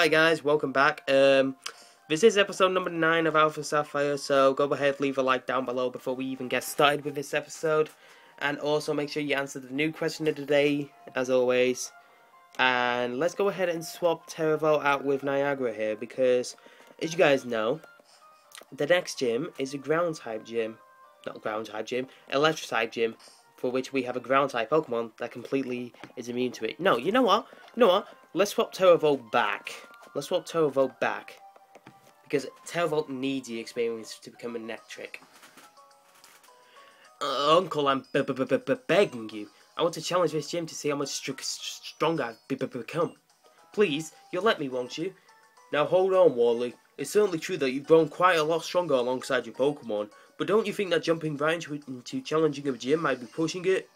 Hi guys, welcome back. This is episode number 9 of Alpha Sapphire, so go ahead, leave a like down below before we even get started with this episode. And also make sure you answer the new question of the day, as always. And let's go ahead and swap Teravolt out with Niagara here, because, as you guys know, the next gym is a ground-type gym. Not ground-type gym, Electrike gym, for which we have a ground-type Pokemon that completely is immune to it. No, you know what? Let's swap Teravolt back. Because Teravolt needs the experience to become an Electrike. Uncle, I'm begging you. I want to challenge this gym to see how much stronger I've become. Please, you'll let me, won't you? Now hold on, Wally. It's certainly true that you've grown quite a lot stronger alongside your Pokemon, but don't you think that jumping right into challenging a gym might be pushing it?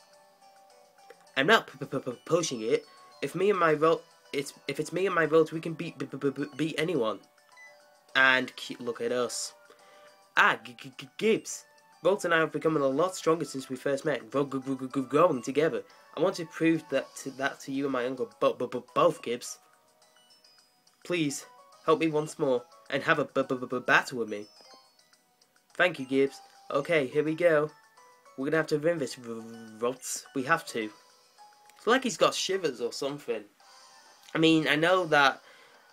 I'm not pushing it. If it's me and my votes, we can beat anyone. And look at us. Gibbs. Volt and I have become a lot stronger since we first met, growing together. I want to prove that to you and my uncle, both, Gibbs. Please, help me once more, and have a battle with me. Thank you, Gibbs. Okay, here we go. We're gonna have to win this, Rots. We have to. It's like he's got shivers or something. I mean, I know that...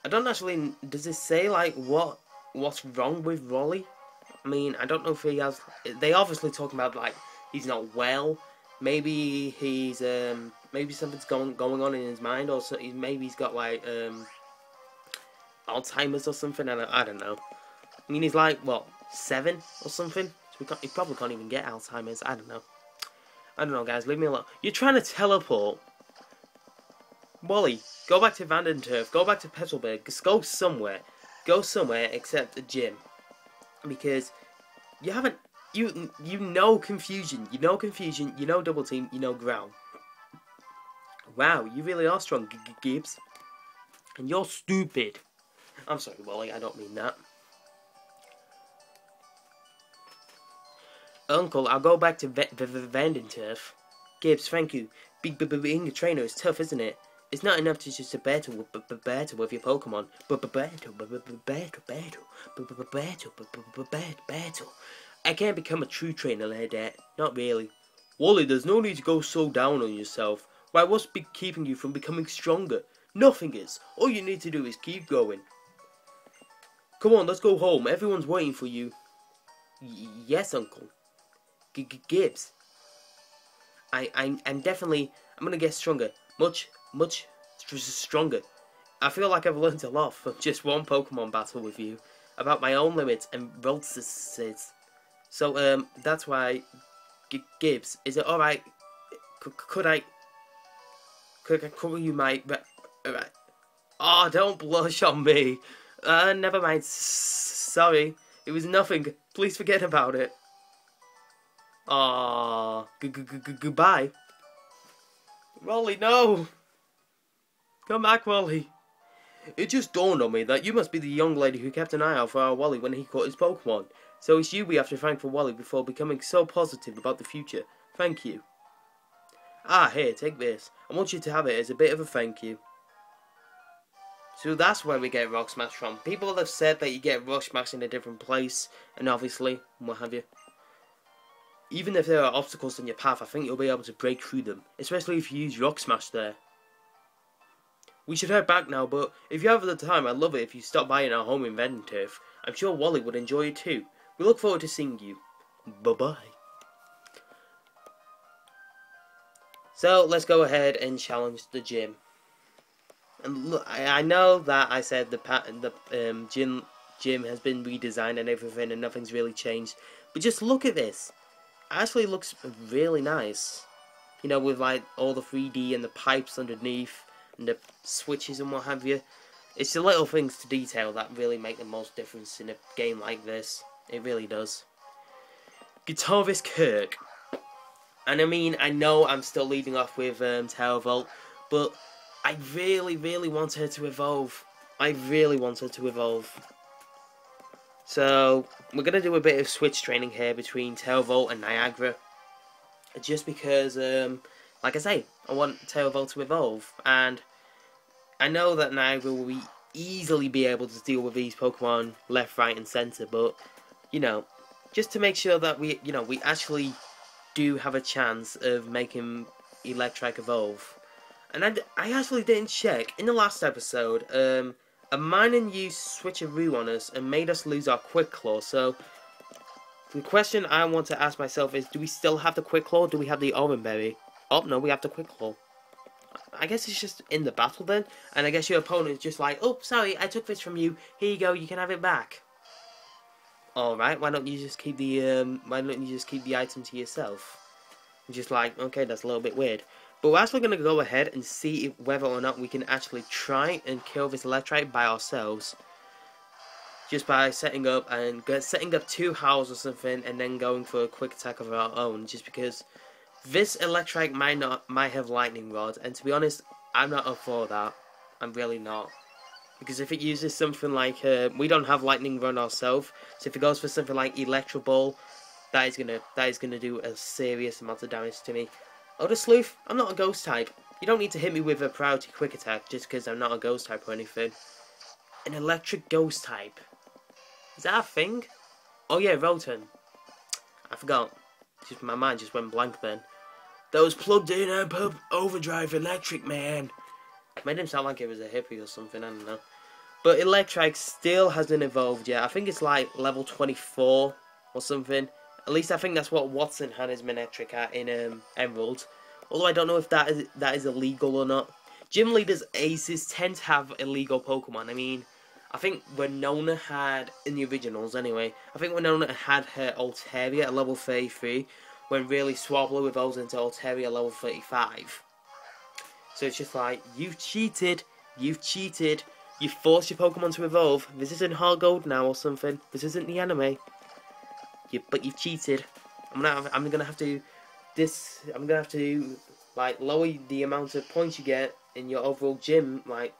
I don't actually... Does it say, like, what's wrong with Wally? I mean, I don't know if he has... They obviously talking about, like, he's not well. Maybe he's, maybe something's going on in his mind, or so, maybe he's got, like, Alzheimer's or something. I don't know. I mean, he's, like, what, 7 or something? So he probably can't even get Alzheimer's. I don't know, guys. Leave me alone. You're trying to teleport. Wally, go back to Vandenturf. Go back to Petalburg. Just go somewhere. Go somewhere except the gym. Because you haven't... You know confusion. You know confusion. You know double team. You know ground. Wow, you really are strong, Gibbs. And you're stupid. I'm sorry, Wally. I don't mean that. Uncle, I'll go back to Vandenturf. Gibbs, thank you. Being a trainer is tough, isn't it? It's not enough to just battle with your Pokemon. Battle. I can't become a true trainer like that. Not really. Wally, there's no need to go so down on yourself. Why, what's keeping you from becoming stronger? Nothing is. All you need to do is keep going. Come on, let's go home. Everyone's waiting for you. Yes, Uncle. Gibbs. I'm gonna get stronger. Much stronger. I feel like I've learned a lot from just one Pokemon battle with you about my own limits and Roltz's. So that's why, Gibbs, is it alright? Could you might? Oh, don't blush on me. Never mind. Sorry, it was nothing. Please forget about it. Aww. Goodbye. Wally, no! Come back, Wally. It just dawned on me that you must be the young lady who kept an eye out for our Wally when he caught his Pokemon. So it's you we have to thank for Wally before becoming so positive about the future. Thank you. Here, take this. I want you to have it as a bit of a thank you. So that's where we get Rock Smash from. People have said that you get Rock Smash in a different place, and obviously, what have you. Even if there are obstacles in your path, I think you'll be able to break through them, especially if you use Rock Smash there. We should head back now, but if you have the time, I'd love it if you stop by in our home in Vandenturf. I'm sure Wally would enjoy it too. We look forward to seeing you. Bye-bye. So, let's go ahead and challenge the gym. And look, I know that I said the gym has been redesigned and everything and nothing's really changed, but just look at this. It actually looks really nice. You know, with like all the 3D and the pipes underneath and the switches and what have you. It's the little things to detail that really make the most difference in a game like this. It really does. Guitarist Kirk. And I mean, I know I'm still leading off with Teravolt, but I really want her to evolve. So, we're going to do a bit of switch training here between Teravolt and Niagara. Just because, like I say, I want Teravolt to evolve. And I know that Niagara will be easily be able to deal with these Pokemon left, right, and center. But you know, just to make sure that we actually do have a chance of making Electrike evolve. And I actually didn't check in the last episode. A Minun used Switcheroo on us and made us lose our Quick Claw. So the question I want to ask myself is: do we still have the Quick Claw? Do we have the Orange Berry? Oh no, we have the Quick Claw. I guess it's just in the battle then, and I guess your opponent is just like, oh, sorry, I took this from you. Here you go, you can have it back. All right, why don't you just keep the item to yourself? I'm just like, okay, that's a little bit weird. But we're actually gonna go ahead and see whether or not we can actually try and kill this Electrike by ourselves, just by setting up 2 howls or something, and then going for a quick attack of our own. Just because this Electrike might have Lightning Rod, and to be honest, I'm not up for that. I'm really not. Because if it uses something like, we don't have Lightning Rod ourselves, so if it goes for something like Electro Ball, that is gonna do a serious amount of damage to me. Oh, the Sleuth, I'm not a Ghost type. You don't need to hit me with a priority quick attack just because I'm not a Ghost type or anything. An Electric Ghost type. Is that a thing? Oh yeah, Rotom. I forgot. Just my mind just went blank then. That was plugged in and put overdrive electric, man. Made him sound like it was a hippie or something, I don't know. But Electrike still hasn't evolved yet. I think it's like level 24 or something. At least I think that's what Wattson had his Manectric at in Emerald. Although I don't know if that is illegal or not. Gym leaders aces tend to have illegal Pokemon. I mean, I think Winona had, in the originals anyway, I think Winona had her Altaria at level 33. When really Swablu evolves into Altaria level 35. So it's just like, you've cheated, you forced your Pokemon to evolve. This isn't Heart Gold now or something. This isn't the anime. But you've cheated. I'm gonna have to like lower the amount of points you get in your overall gym, like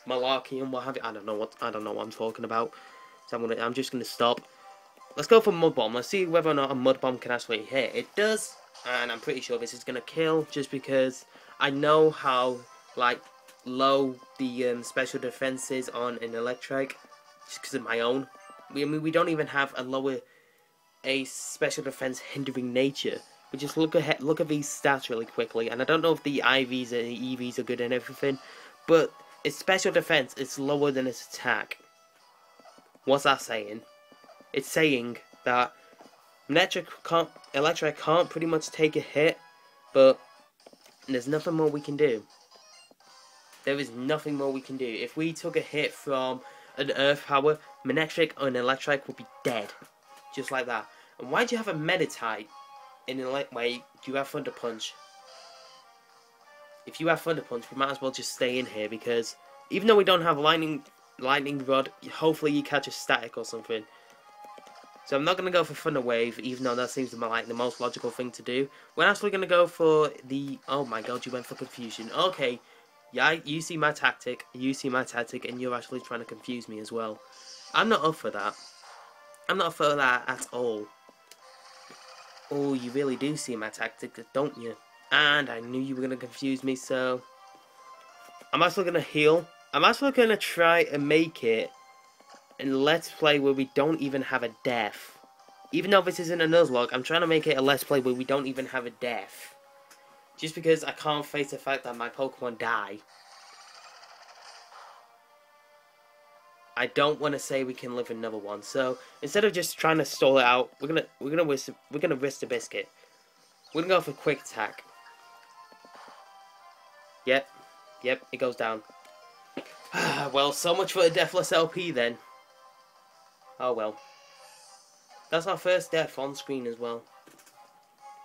malarkey and what have you. I don't know what I'm talking about. So I'm just gonna stop. Let's go for Mud Bomb. Let's see whether or not a Mud Bomb can actually hit. It does, and I'm pretty sure this is gonna kill just because I know how like low the special defense is on an Electrike, just because of my own. I mean, we don't even have a special defense hindering nature. We just look at these stats really quickly, and I don't know if the IVs and the EVs are good and everything, but its special defense is lower than its attack. What's that saying? It's saying that Electrike can't pretty much take a hit, but there's nothing more we can do. There is nothing more we can do. If we took a hit from an Earth Power, Manectric or an Electrike would be dead. Just like that. And why do you have a Meditite in an wait, do you have Thunder Punch? If you have Thunder Punch, we might as well just stay in here, because even though we don't have Lightning Rod, hopefully you catch a Static or something. So I'm not going to go for Thunder Wave, even though that seems to be like the most logical thing to do. We're actually going to go for the... Oh my god, you went for Confusion. Okay, yeah, you see my tactic, and you're actually trying to confuse me as well. I'm not up for that. I'm not up for that at all. Oh, you really do see my tactic, don't you? And I knew you were going to confuse me, so... I'm actually going to heal. I'm actually going to try and make it in Let's Play where we don't even have a death. Even though this isn't a Nuzlocke, I'm trying to make it a Let's Play where we don't even have a death. Just because I can't face the fact that my Pokemon die. I don't want to say we can live another one, so instead of just trying to stall it out, we're gonna risk the biscuit. We're gonna go for Quick Attack. Yep, it goes down. Well, so much for a deathless LP then. Oh well. That's our first death on screen as well.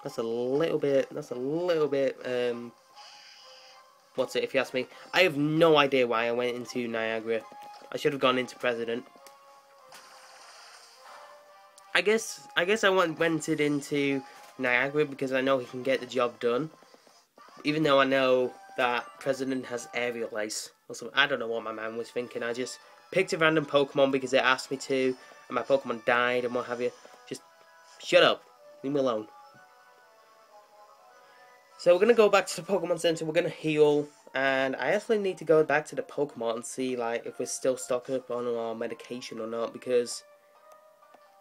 That's a little bit, what's it, if you ask me. I have no idea why I went into Niagara. I should have gone into President. I guess I went into Niagara because I know he can get the job done. Even though I know that President has Aerial Ace. Or something. I don't know what my man was thinking. I just picked a random Pokemon because it asked me to, and my Pokemon died and what have you. Just shut up. Leave me alone. So we're going to go back to the Pokemon Center, we're going to heal, and I actually need to go back to the Pokemon and see like if we're still stocked up on our medication or not, because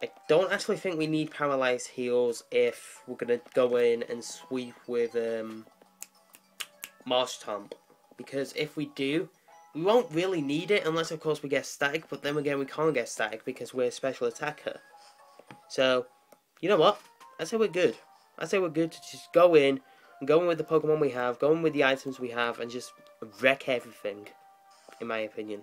I don't actually think we need paralyzed heals if we're going to go in and sweep with Marshtomp, because if we do, we won't really need it unless of course we get static, but then again we can't get static because we're a special attacker. So, you know what? I say we're good. I say we're good to just go in with the Pokemon we have, go in with the items we have, and just wreck everything, in my opinion.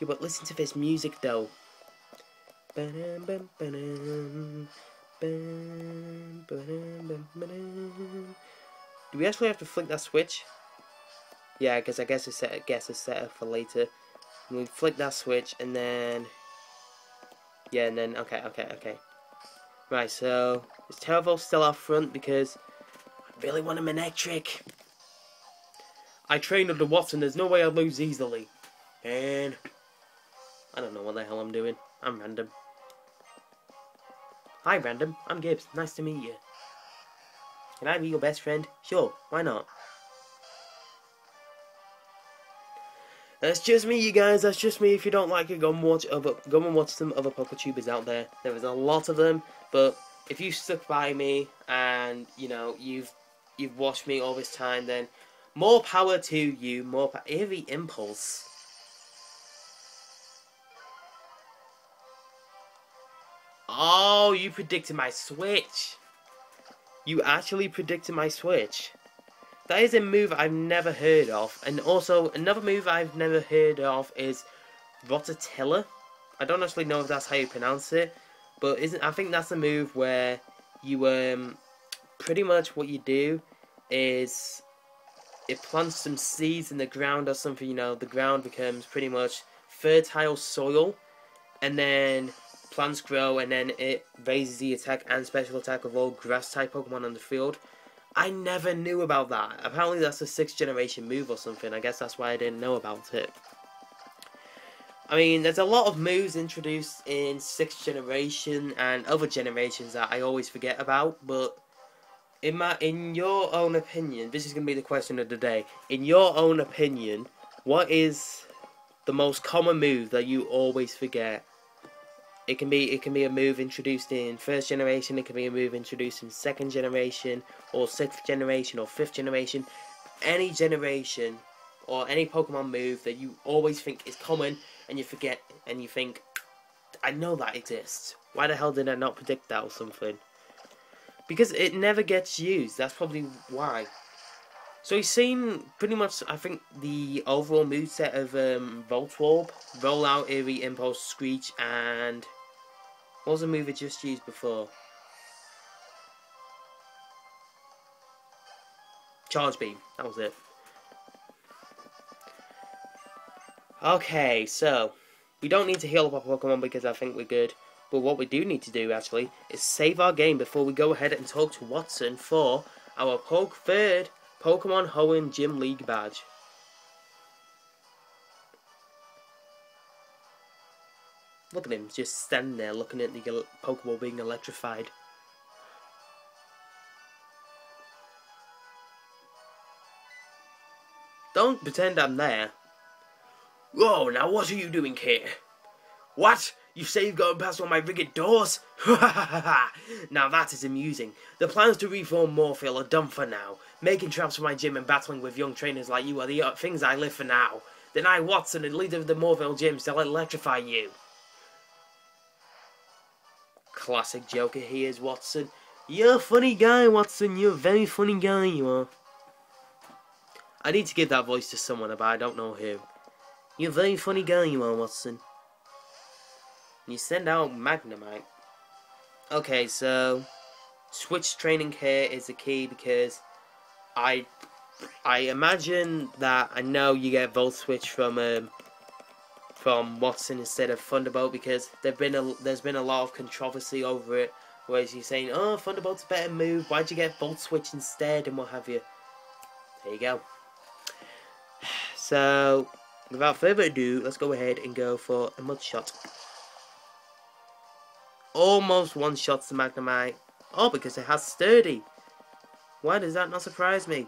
Yeah, but listen to this music though. Do we actually have to flick that switch? Yeah, because I guess it's set up for later. And we flick that switch, and then yeah, and then okay. Right, so is Teravolt still out front because I really want him Electrike. I trained under Wattson. There's no way I'd lose easily, and I don't know what the hell I'm doing. I'm random. Hi, random. I'm Gibbs. Nice to meet you. Can I be your best friend? Sure. Why not? That's just me, you guys. That's just me. If you don't like it, go and watch some other PokeTubers out there. There is a lot of them, but if you stuck by me and you know you've watched me all this time, then more power to you. More Eerie Impulse. Oh, you predicted my switch. You actually predicted my switch. That is a move I've never heard of. And also, another move I've never heard of is Rototilla. I don't actually know if that's how you pronounce it. But I think that's a move where you, pretty much what you do is it plants some seeds in the ground or something, you know, the ground becomes pretty much fertile soil. And then plants grow, and then it raises the attack and special attack of all grass-type Pokemon on the field. I never knew about that. Apparently that's a 6th generation move or something. I guess that's why I didn't know about it. I mean, there's a lot of moves introduced in 6th generation and other generations that I always forget about, but in your own opinion, this is going to be the question of the day. In your own opinion, what is the most common move that you always forget? It can be a move introduced in 1st generation, it can be a move introduced in 2nd generation, or 6th generation, or 5th generation. Any generation, or any Pokemon move that you always think is common, and you forget, and you think, I know that exists. Why the hell did I not predict that or something? Because it never gets used, that's probably why. So you've seen pretty much, I think, the overall moveset of Voltorb, Roll Out, Eerie Impulse, Screech, and what was the move it just used before? Charge Beam, that was it. Okay, so we don't need to heal up our Pokemon because I think we're good. But what we do need to do, actually, is save our game before we go ahead and talk to Wattson for our third Pokemon Hoenn Gym League Badge. Look at him, just standing there looking at the Pokeball being electrified. Don't pretend I'm there. Whoa, now what are you doing here? What? You say you've gotten past all my rigged doors? Now that is amusing. The plans to reform Mauville are done for now. Making traps for my gym and battling with young trainers like you are the things I live for now. Then I, Wattson, and leader of the Mauville Gym, shall electrify you. Classic joker he is, Wattson. You're a funny guy, Wattson. You're a very funny guy, you are. I need to give that voice to someone, but I don't know who. You're a very funny guy, you are, Wattson. You send out Magnemite. Okay, so switch training here is the key because I imagine that I know you get Volt Switch from Wattson instead of Thunderbolt because there's been a lot of controversy over it, where he's saying, oh, Thunderbolt's a better move, why'd you get Volt Switch instead, and what have you. There you go. So without further ado, let's go ahead and go for a Mud Shot. Almost one-shots the Magnemite. Oh, because it has sturdy. Why does that not surprise me?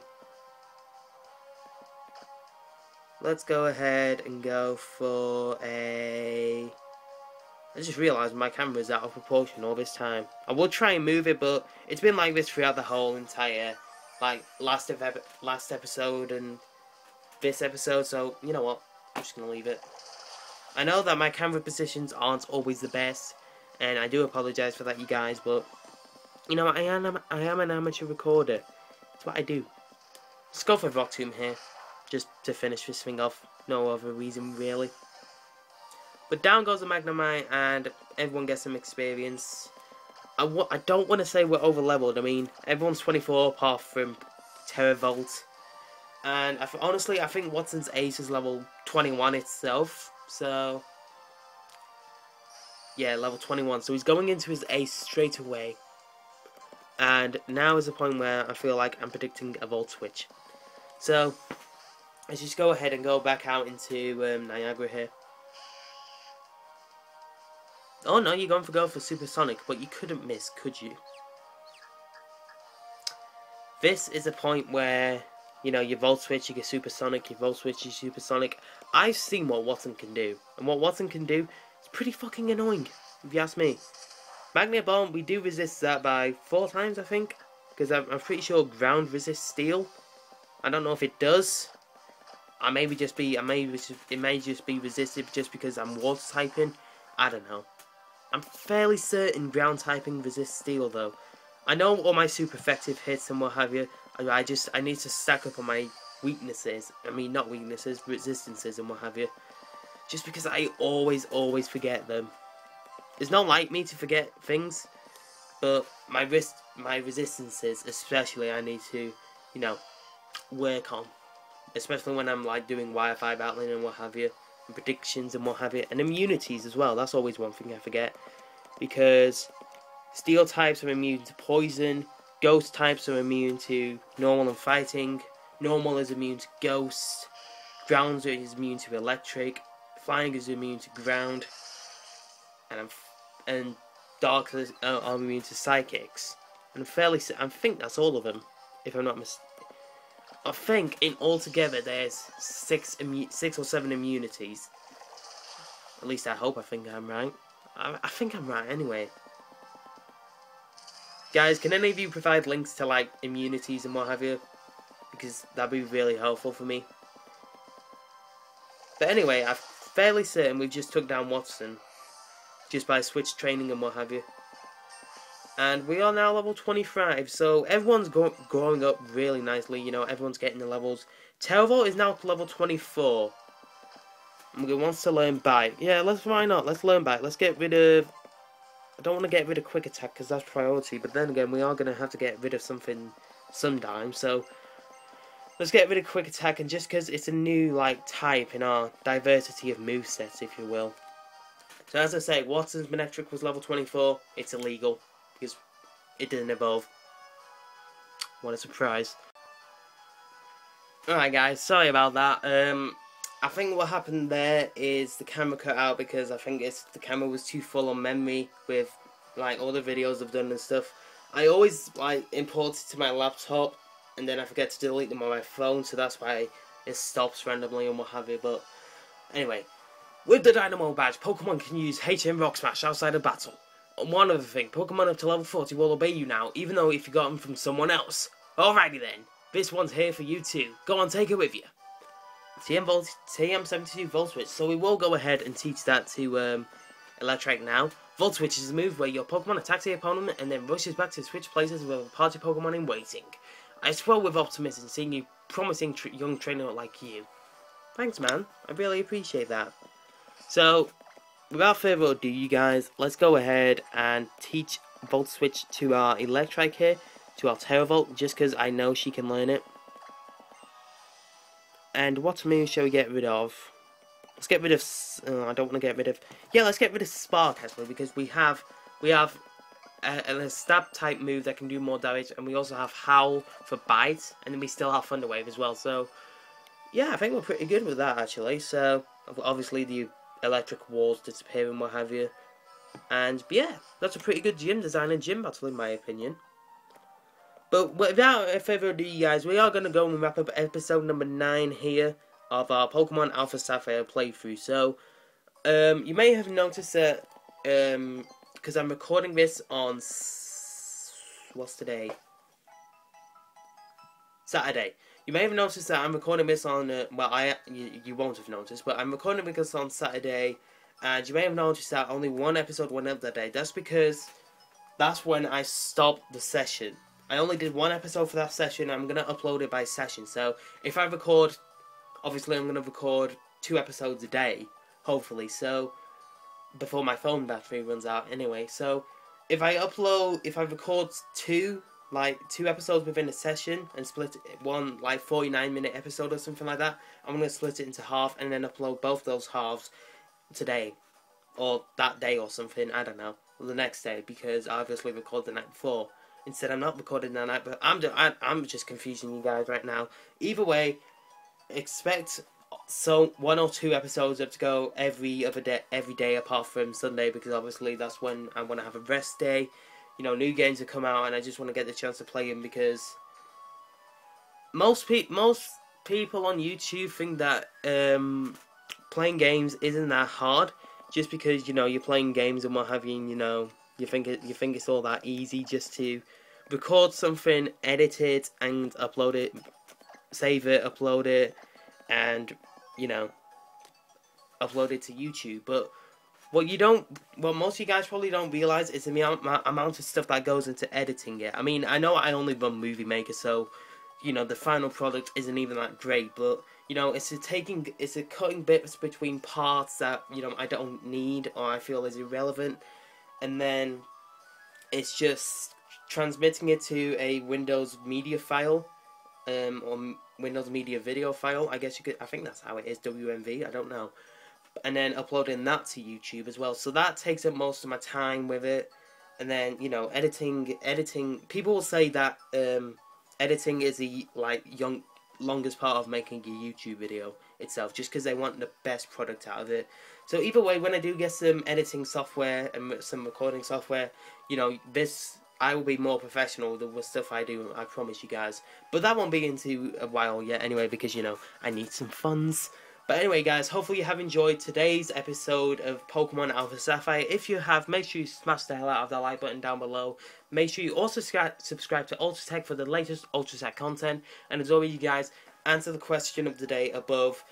Let's go ahead and go for a... I just realised my camera is out of proportion all this time. I will try and move it, but it's been like this throughout the whole entire, like, last episode and this episode, so, you know what, I'm just going to leave it. I know that my camera positions aren't always the best, and I do apologise for that, you guys, but, you know, I am an amateur recorder. That's what I do. Let's go for Wattson here, just to finish this thing off. No other reason, really. But down goes the Magnemite, and everyone gets some experience. I don't want to say we're over-leveled. I mean, everyone's 24 apart from Teravolt. And honestly, I think Wattson's ace is level 21 itself. So, yeah, level 21. So he's going into his ace straight away. And now is the point where I feel like I'm predicting a Volt Switch. So, let's just go ahead and go back out into Niagara here. Oh no, you're going for go for Supersonic, but you couldn't miss, could you? This is a point where, you know, you Volt Switch, you get Supersonic, you Volt Switch, you Supersonic. I've seen what Wattson can do, and what Wattson can do is pretty fucking annoying, if you ask me. Magnet Bomb, we do resist that by 4 times, I think, because I'm pretty sure ground resists steel. I don't know if it does. It may just be resisted just because I'm water typing. I don't know. I'm fairly certain ground typing resists steel though. I know all my super effective hits and what have you. I need to stack up on my weaknesses. I mean, not weaknesses, resistances and what have you. Just because I always forget them. It's not like me to forget things, but my resistances especially I need to, you know, work on. Especially when I'm like doing Wi-Fi battling and what have you. And predictions and what have you, and immunities as well. That's always one thing I forget, because steel types are immune to poison, ghost types are immune to normal and fighting, normal is immune to ghost, ground is immune to electric, flying is immune to ground, and dark are immune to psychics. And I think that's all of them, if I'm not mistaken. I think in altogether there's 6 or 7 immunities. At least I hope. I think I'm right. I think I'm right anyway. Guys, can any of you provide links to like immunities and what have you? Because that'd be really helpful for me. But anyway, I'm fairly certain we've just took down Wattson just by switch training and what have you. And we are now level 25, so everyone's growing up really nicely, you know, everyone's getting the levels. Teravolt is now level 24. And he wants to learn Bite. Yeah, why not? Let's learn Bite. Let's get rid of... I don't want to get rid of Quick Attack because that's priority, but then again, we are going to have to get rid of something sometime, so... Let's get rid of Quick Attack, and just because it's a new, like, type in our diversity of movesets, if you will. So as I say, Wattson's Manectric was level 24, it's illegal. Because it didn't evolve. What a surprise. Alright guys, sorry about that. I think what happened there is the camera cut out because I think the camera was too full on memory with like all the videos I've done and stuff. I always like import it to my laptop and then I forget to delete them on my phone, so that's why it stops randomly and what have you. But anyway, with the Dynamo badge, Pokemon can use HM Rock Smash outside of battle. And one other thing, Pokemon up to level 40 will obey you now, even though if you got them from someone else. Alrighty then, this one's here for you too. Go on, take it with you. TM72 Volt Switch, so we will go ahead and teach that to Electrike now. Volt Switch is a move where your Pokemon attacks the opponent and then rushes back to switch places with a party Pokemon in waiting. I swell with optimism seeing you promising young trainer like you. Thanks man, I really appreciate that. So, without further ado, you guys, let's go ahead and teach Volt Switch to our Electrike here, to our Teravolt, just because I know she can learn it. And what move shall we get rid of? Let's get rid of... I don't want to get rid of... Yeah, let's get rid of Spark, actually, because we have a stab type move that can do more damage, and we also have Howl for Bite, and then we still have Thunder Wave as well, so... Yeah, I think we're pretty good with that, actually, so... Obviously, the electric walls disappear and what have you. And yeah, that's a pretty good gym design and gym battle in my opinion. But without further ado, you guys, we are going to go and wrap up episode number 9 here of our Pokemon Alpha Sapphire playthrough. So, you may have noticed that, because I'm recording this on, what's today? Saturday. You may have noticed that I'm recording this on, you won't have noticed, but I'm recording this on Saturday, and you may have noticed that only one episode went up that day. That's because that's when I stopped the session. I only did one episode for that session. I'm going to upload it by session. So if I record, obviously I'm going to record 2 episodes a day, hopefully. So before my phone battery runs out anyway. So if I record 2 episodes within a session and split one 49-minute episode or something like that, I'm going to split it into half and then upload both those halves today. Or that day or something, I don't know. The next day, because I obviously recorded the night before. Instead, I'm not recording that night, but I'm just confusing you guys right now. Either way, expect 1 or 2 episodes up to go every day apart from Sunday, because obviously that's when I want to have a rest day. You know, new games have come out, and I just want to get the chance to play them, because most people on YouTube think that playing games isn't that hard, just because, you know, you're playing games and what have you, you know. You think it's all that easy just to record something, edit it, and upload it, save it, upload it, and, you know, upload it to YouTube. But what most of you guys probably don't realize is the amount of stuff that goes into editing it. I mean, I know I only run Movie Maker, so, you know, the final product isn't even that great, but, you know, it's a cutting bits between parts that, you know, I don't need or I feel is irrelevant. And then it's just transmitting it to a Windows media file, or Windows media video file. I guess you could. I think that's how it is. WMV. I don't know. And then uploading that to YouTube as well. So that takes up most of my time with it. And then, you know, editing. People will say that editing is the longest part of making a YouTube video itself, just because they want the best product out of it. So either way, when I do get some editing software and some recording software, you know, I will be more professional with the stuff I do, I promise you guys. But that won't be into a while yet anyway, because, you know, I need some funds. But anyway, guys, hopefully you have enjoyed today's episode of Pokemon Alpha Sapphire. If you have, make sure you smash the hell out of that like button down below. Make sure you also subscribe to Ultratech for the latest Ultratech content. And as always, you guys, answer the question of the day above.